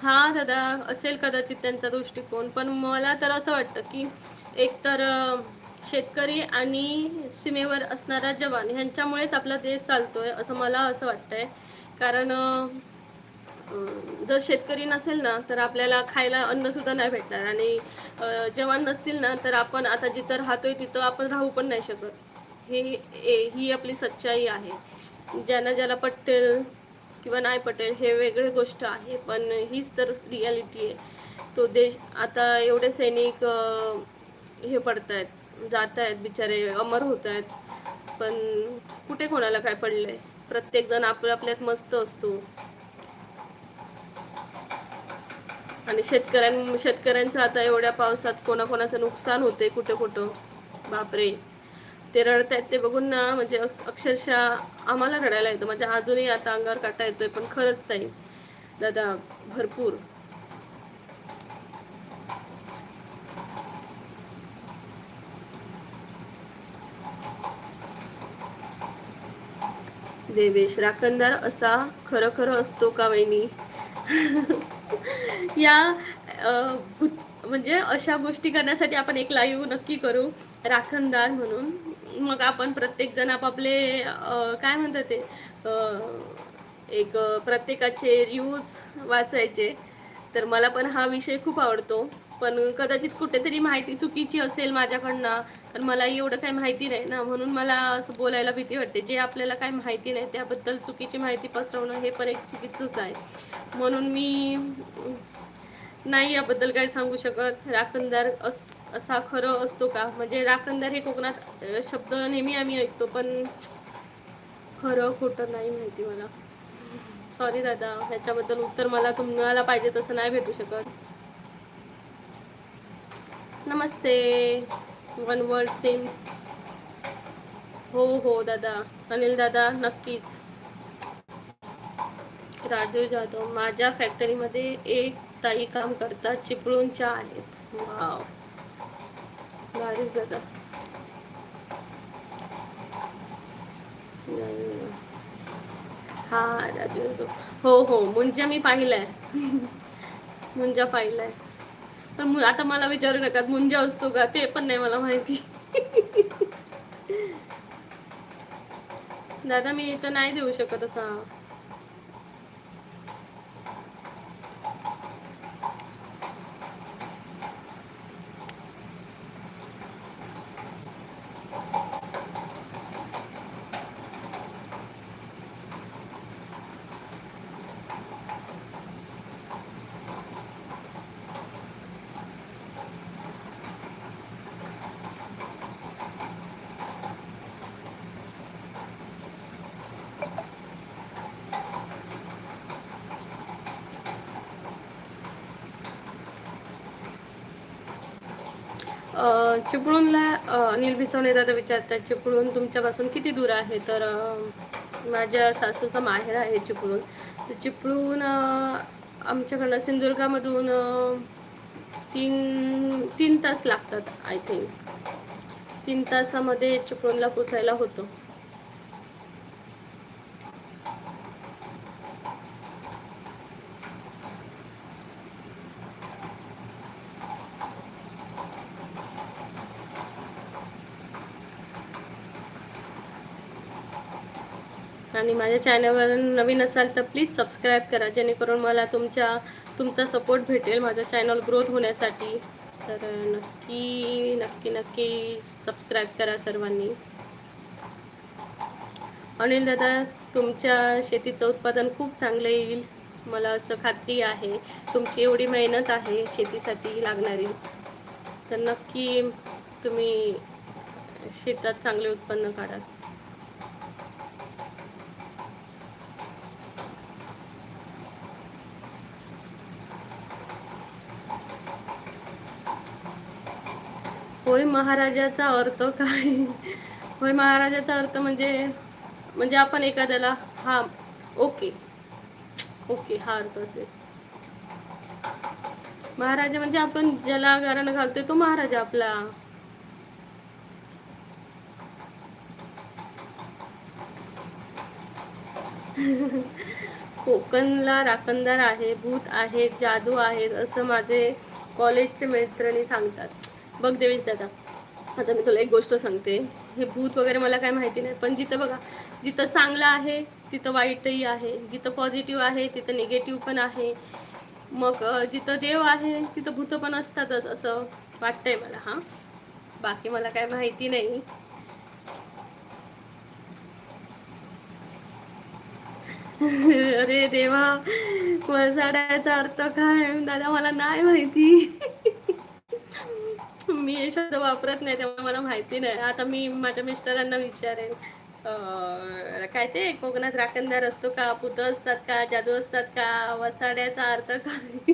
हा दादा, असेल कदाचित त्यांचा दृष्टिकोन, पण मला तर असं वाटतं की एकतर शेतकरी आणि सीमेवर असणारा जवान ह्यांच्यामुळेच आपला देश चालतोय असं मला असं वाटतंय. कारण जर शेतकरी नसेल ना तर आपल्याला खायला अन्नसुद्धा नाही भेटणार, आणि जवान नसतील ना तर आपण आता जिथं राहतोय तिथं आपण राहू पण नाही शकत. ही आपली सच्चाई आहे. ज्यांना ज्याला पटेल किंवा नाही पटेल हे वेगळी गोष्ट आहे, पण हीच तर रियालिटी आहे. तो देश आता एवढे सैनिक हे पडतायत, जात आहेत बिचारे, अमर होत आहेत, पण कुठे कोणाला काय पडलंय? प्रत्येक जण आपल्या आपल्यात मस्त असतो. आणि शेतकऱ्यांचं आता एवढ्या पावसात कोणाकोणाचं नुकसान होते कुठे कुठं, बापरे. ते रडतायत ते बघून ना, म्हणजे अक्षरशः आम्हाला रडायला येतं. म्हणजे अजूनही आता अंगावर काटा येतोय, पण खरंच ताई दादा भरपूर. देवेश राखणदार असा खरं खरं असतो का वहिनी? या म्हणजे अशा गोष्टी करण्यासाठी आपण एक लाईव्ह नक्की करू, राखणदार म्हणून. मग आपण प्रत्येक जण आपापले काय म्हणतात ते, एक प्रत्येकाचे रिव्ह्यूज वाचायचे. तर मला पण हा विषय खूप आवडतो, पण कदाचित कुठेतरी माहिती चुकीची असेल माझ्याकडनं, तर मला एवढं काही माहिती नाही ना, म्हणून मला असं बोलायला भीती वाटते. जे आपल्याला काही माहिती नाही त्याबद्दल चुकीची माहिती पसरवणं हे पण एक चुकीचंच आहे. म्हणून मी नाही याबद्दल काही सांगू शकत. राखणदार असा खरं असतो का? म्हणजे राखणदार हे कोकणात शब्द नेहमी आम्ही ऐकतो, पण खरं खोटं नाही माहिती मला. सॉरी दादा, ह्याच्याबद्दल उत्तर मला तुम्हाला पाहिजे तसं नाही भेटू शकत. नमस्ते, वन वर्ड सिम्स. हो हो दादा, अनिल दादा नक्कीच. राजू जाधव, माझ्या फॅक्टरीमध्ये एक ताई काम करतात, चिपळूणच्या आहेत. वाव, भारीच दादा. हा राजू जाधव, हो हो, मुंजा मी पाहिलाय. मुंजा पाहिलाय, पण आता मला विचारू नका मुंजा असतो का, ते पण नाही मला माहिती. दादा मी इथं नाही देऊ शकत असा. चिपळूणला नील भिसवणे दादा विचारतात चिपळूण तुमच्यापासून किती दूर आहे? तर माझ्या सासूचं माहेर आहे चिपळूण. तर चिपळूण आमच्याकडनं सिंधुदुर्गामधून 3 तास लागतात आय थिंक. 3 तासामध्ये चिपळूणला पोचायला होतं. आणि माझ्या चॅनलवर नवीन असाल तर प्लीज सबस्क्राईब करा, जेणेकरून मला तुमचा सपोर्ट भेटेल माझं चॅनल ग्रोथ होण्यासाठी. तर नक्की नक्की नक्की सबस्क्राईब करा सर्वांनी. अनिल दादा, तुमच्या शेतीचं उत्पादन खूप चांगलं येईल, मला असं खात्री आहे. तुमची एवढी मेहनत आहे शेतीसाठी लागणारी, तर नक्की तुम्ही शेतात चांगले उत्पन्न काढा. होय महाराजाचा अर्थ काय? होय महाराजाचा अर्थ म्हणजे आपण एखाद्याला हा ओके ओके हा अर्थ असेल. महाराजा म्हणजे आपण ज्याला गारण घालतोय तो महाराजा आपला. कोकणला राखणदार आहे, भूत आहेत, जादू आहेत असं माझे कॉलेजचे मैत्रिणी सांगतात. बघ देवेश दादा, आता मी तुला एक गोष्ट सांगते, हे भूत वगैरे मला काय माहिती नाही, पण जिथं बघा जिथं चांगलं आहे तिथं वाईटही आहे, जिथं पॉझिटिव्ह आहे तिथं निगेटिव्ह पण आहे. मग जिथं देव आहे तिथं भूत पण असतातच असं वाटतंय मला. हां, बाकी मला काय माहिती नाही. अरे देवा, वसाड्याचा अर्थ काय दादा मला नाही माहिती. मी हे शब्द वापरत नाही त्यामुळे मला माहिती नाही. आता मी माझ्या मिस्टरांना विचारेन, काय ते कोकणात राखणदार असतो का, भूत असतात का, जादू असतात का, वसाड्याचा अर्थ काय?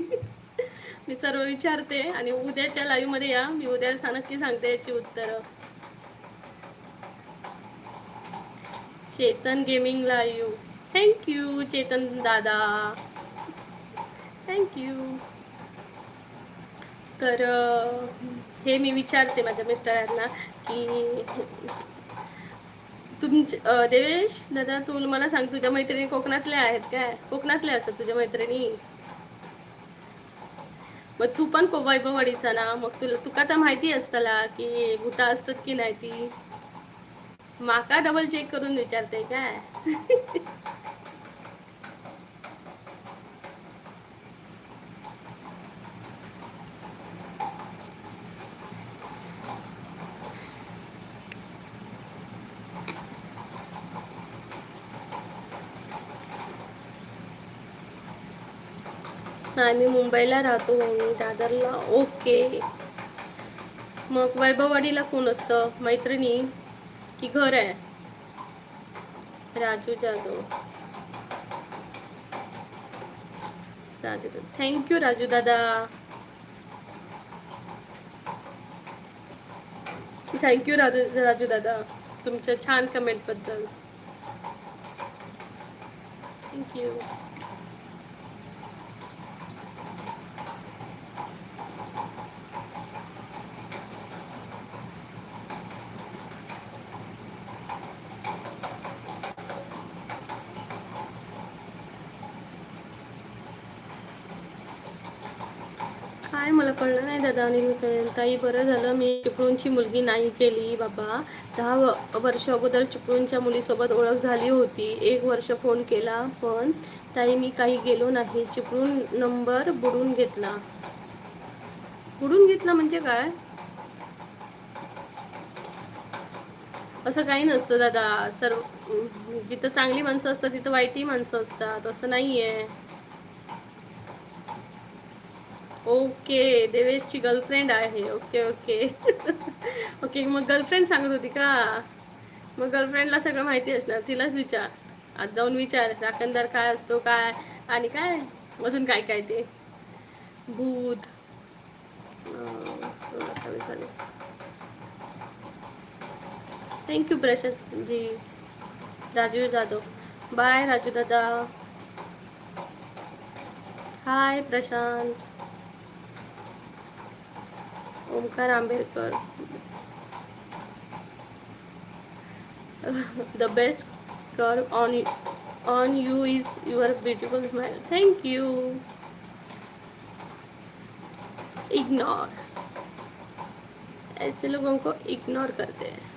मी सर्व विचारते आणि उद्याच्या लाईव्ह मध्ये या, मी उद्या नक्की सांगते याची उत्तरं. Chetan gaming live, thank you Chetan दादा, थँक्यू. तर हे मी विचारते माझ्या मिस्टरांना की देवेश दादा तू मला सांग, तुझ्या मैत्रिणी कोकणातल्या आहेत काय? कोकणातल्या असतात तुझ्या मैत्रिणी? मग तू पण वैभववाडीचा ना, मग तुका तर माहिती असतला की भूता असतात की नाही ती. माका डबल चेक करून विचारते काय? नाही मी मुंबईला राहतो वहिनी, दादरला. ओके, मग वैभववाडीला कोण असतं, मैत्रिणी की घर आहे? राजू जाधव, राजू दादा, थँक्यू राजू दादा, थँक्यू राजू दादा तुमच्या छान कमेंट बद्दल, थँक्यू. काय मला कळलं नाही दादा. आणि ताई बरं झालं मी चिपळूणची मुलगी नाही केली बाबा. 10 वर्ष अगोदर चिपळूणच्या मुलीसोबत ओळख झाली होती. 1 वर्ष फोन केला पण ताई मी काही गेलो नाही. चिपळूण नंबर बुडून घेतला. बुडून घेतला म्हणजे काय? असं काही नसतं दादा. सर्व जिथं चांगली माणसं असतात तिथं वाईटही माणसं असतात, असं नाहीये. ओके, देवेशची गर्लफ्रेंड आहे. Okay okay. ओके, मग गर्लफ्रेंड सांगत होती का? मग गर्लफ्रेंडला सगळं माहिती असणार, तिलाच विचार. आज जाऊन विचार राखणदार काय असतो काय, आणि काय अजून काय काय ते भूत. 28 झाले. थँक्यू प्रशांत जी. राजू जाधव, बाय राजू दादा. Hi Prashant. Omkar Ambedkar, the best curve on you is your beautiful smile. Thank you. Ignore, ऐसे लोगों को इग्नोर करते हैं.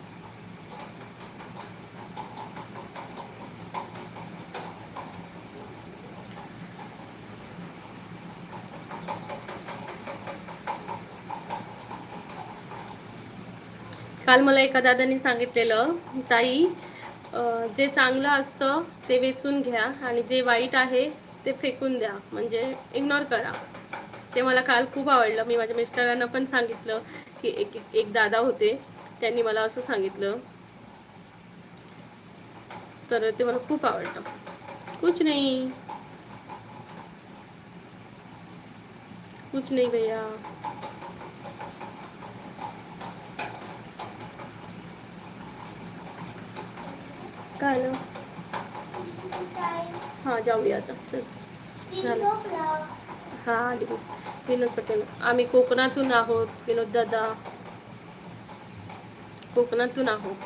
काल मला एका दादांनी सांगितलेलं, ताई जे चांगलं असतं ते वेचून घ्या आणि जे वाईट आहे ते फेकून द्या, म्हणजे इग्नोर करा. ते मला काल खूप आवडलं. मी माझ्या मिस्टरांना पण सांगितलं की एक दादा होते, त्यांनी मला असं सांगितलं, तर ते मला खूप आवडलं. कुछ नहीं, कुछ नहीं भैया. काय आलं? हां जाऊया आता, चल झालं. हां आली मी. विनोद पटेल, आम्ही कोकणातून आहोत. विनोद दादा, कोकणातून आहोत.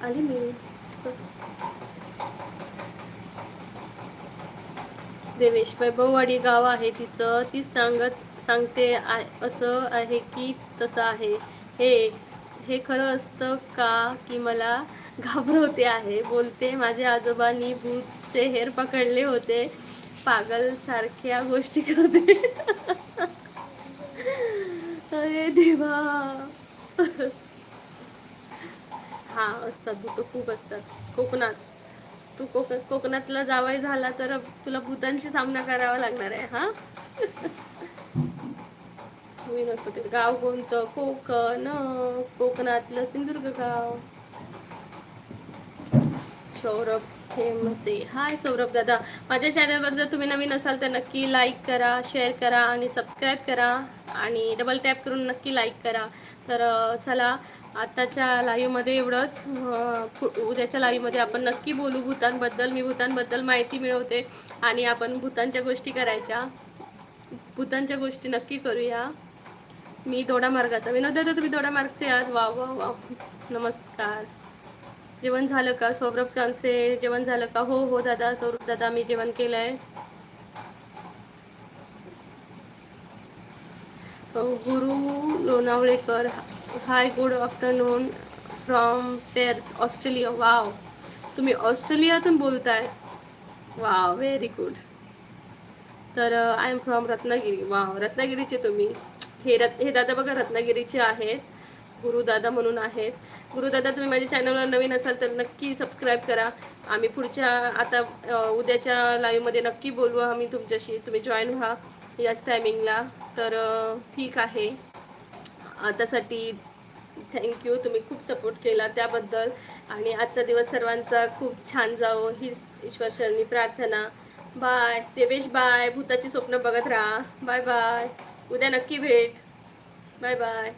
आली मी. देवेश, वैभववाडी गाव आहे तिचं. ती सांगते असं आहे की तसं आहे. हे हे खरं असतं का की मला घाबरवते आहे. बोलते माझ्या आजोबांनी भूतचे हेर पकडले होते. पागल सारख्या गोष्टी करते. अरे देवा. हा असतात, भूत खूप असतात कोकणात. तू कोकणातला जावई झाला तर तुला भूतांशी सामना करावा लागणार आहे. हा. विनोद पटेल, गाव कोणतं? कोकणातलं सिंधुदुर्ग गाव. सौरभ खेमसे, हाय सौरभ दादा. माझ्या चॅनलवर जर तुम्ही नवीन असाल तर नक्की लाईक करा, शेअर करा आणि सबस्क्राईब करा आणि डबल टॅप करून नक्की लाईक करा. तर चला, आताच्या लाईव्हमध्ये एवढंच. उद्याच्या लाईव्हमध्ये आपण नक्की बोलू भूतांबद्दल. मी भूतांबद्दल माहिती मिळवते आणि आपण भूतांच्या गोष्टी करायच्या. भूतांच्या गोष्टी नक्की करूया. मी दोडामार्गाचा. विनोद दादा तुम्ही दोडामार्गचे आहात? वा वा वा, नमस्कार. जेवण झालं का? सौरभ कांसे, जेवण झालं का? हो हो दादा, सौरभ दादा मी जेवण केलंय. Guru Lonavalekar, hi good afternoon from Perth Australia. Wow, तुम्ही ऑस्ट्रेलियातून बोलताय? Wow, very good. तर I am from Ratnagiri. Wow, रत्नागिरीचे तुम्ही. हे दादा बघा रत्नागिरीचे आहेत, गुरुदादा म्हणून आहेत. गुरुदादा तुम्ही माझ्या चॅनलवर नवीन असाल तर नक्की सबस्क्राईब करा. आम्ही पुढच्या आता उद्याच्या लाईव्हमध्ये नक्की बोलू आम्ही तुमच्याशी. तुम्ही जॉईन व्हा याच टायमिंगला. तर ठीक आहे, त्यासाठी थँक्यू. तुम्ही खूप सपोर्ट केला त्याबद्दल. आणि आजचा दिवस सर्वांचा खूप छान जावो हीच ईश्वरचरणी प्रार्थना. Bye Devesh, bye. भूताची स्वप्न बघत राहा. Bye bye. उद्या नक्की भेट. Bye bye.